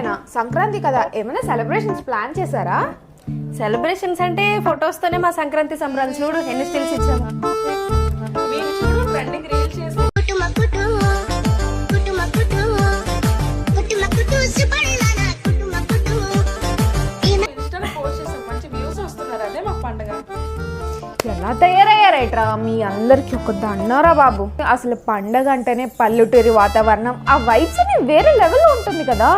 అయినా సంక్రాంతి కదా, ఏమైనా సెలబ్రేషన్స్ ప్లాన్ చేశారా? సెలబ్రేషన్స్ అంటే ఫొటోస్ తోనే మా సంక్రాంతి సంబరాలు. చూడు ఎన్ని స్టిల్స్ ఇచ్చాము. మీరు చూడు ట్రెండింగ్ రీల్ చేసి ఇన్స్టాలో పోస్ట్ చేసాం, మంచి వ్యూస్ వస్తున్నారు. అదే మాకు పండుగ. ఎలా తయారయ్యారైట్రా మీ అందరికి ఒక దండారా బాబు. అసలు పండగ అంటేనే పల్లెటూరి వాతావరణం, ఆ వైబ్స్ అని వేరే లెవెల్లో ఉంటుంది కదా.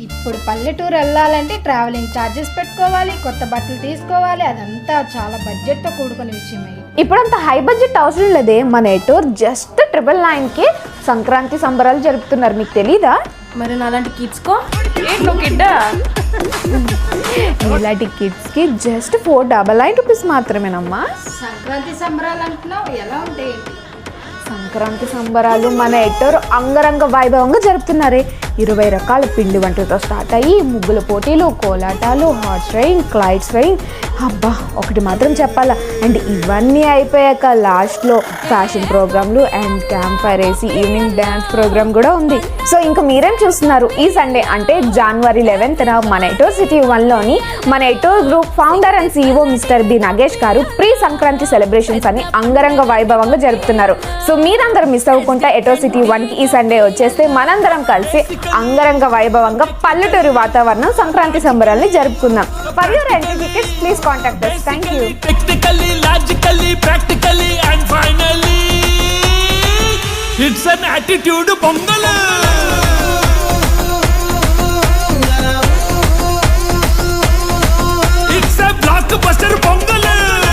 ఇప్పుడు పల్లెటూరు వెళ్ళాలంటే ట్రావెలింగ్ ఛార్జెస్ పెట్టుకోవాలి, కొత్త బట్టలు తీసుకోవాలి, అదంతా చాలా బడ్జెట్తో కూడుకున్న విషయమే. ఇప్పుడంత హై బడ్జెట్ అవసరం లేదే. మన ఎటూర్ జస్ట్ 999కి సంక్రాంతి సంబరాలు జరుపుతున్నారు, మీకు తెలీదా? మరి నాలాంటి కిడ్స్కో ఏంటి నువ్వు కిడ్డా? ఇలాంటి కిడ్స్కి జస్ట్ 499 రూపీస్ మాత్రమేనమ్మా. సంక్రాంతి సంబరాలు అంటున్నావు, ఎలా ఉంటాయి? సంక్రాంతి సంబరాలు మన ఎటూరు అంగరంగ వైభవంగా జరుపుతున్నారే. 20 రకాల పిండి వంటలతో స్టార్ట్ అయ్యి ముగ్గుల పోటీలు, కోలాటాలు, హార్స్ రైడింగ్, క్లైట్స్ రైడింగ్, అబ్బా ఒకటి మాత్రం చెప్పాలా. అండ్ ఇవన్నీ అయిపోయాక లాస్ట్లో ఫ్యాషన్ ప్రోగ్రాంలు అండ్ క్యాంప్ ఫైర్ వేసి ఈవినింగ్ డ్యాన్స్ ప్రోగ్రామ్ కూడా ఉంది. సో ఇంకా మీరేం చూస్తున్నారు, ఈ సండే అంటే January 11th మన ఎటూర్ సిటీ 1లోని మన Etour group founder and CEO mister B Nagesh garu pre Sankranti celebrations అని అంగరంగ వైభవంగా జరుపుతున్నారు. సో మీరందరూ మిస్ అవ్వకుండా ఎటూర్ సిటీ 1కి ఈ సండే వచ్చేస్తే మనందరం కలిసి అంగరంగ వైభవంగా పల్లెటూరి వాతావరణం సంక్రాంతి సంబరాల్ని జరుపుకుందాం. For your entry tickets please contact us. Thank you. Technically, logically, practically and finally it's an attitude pongal.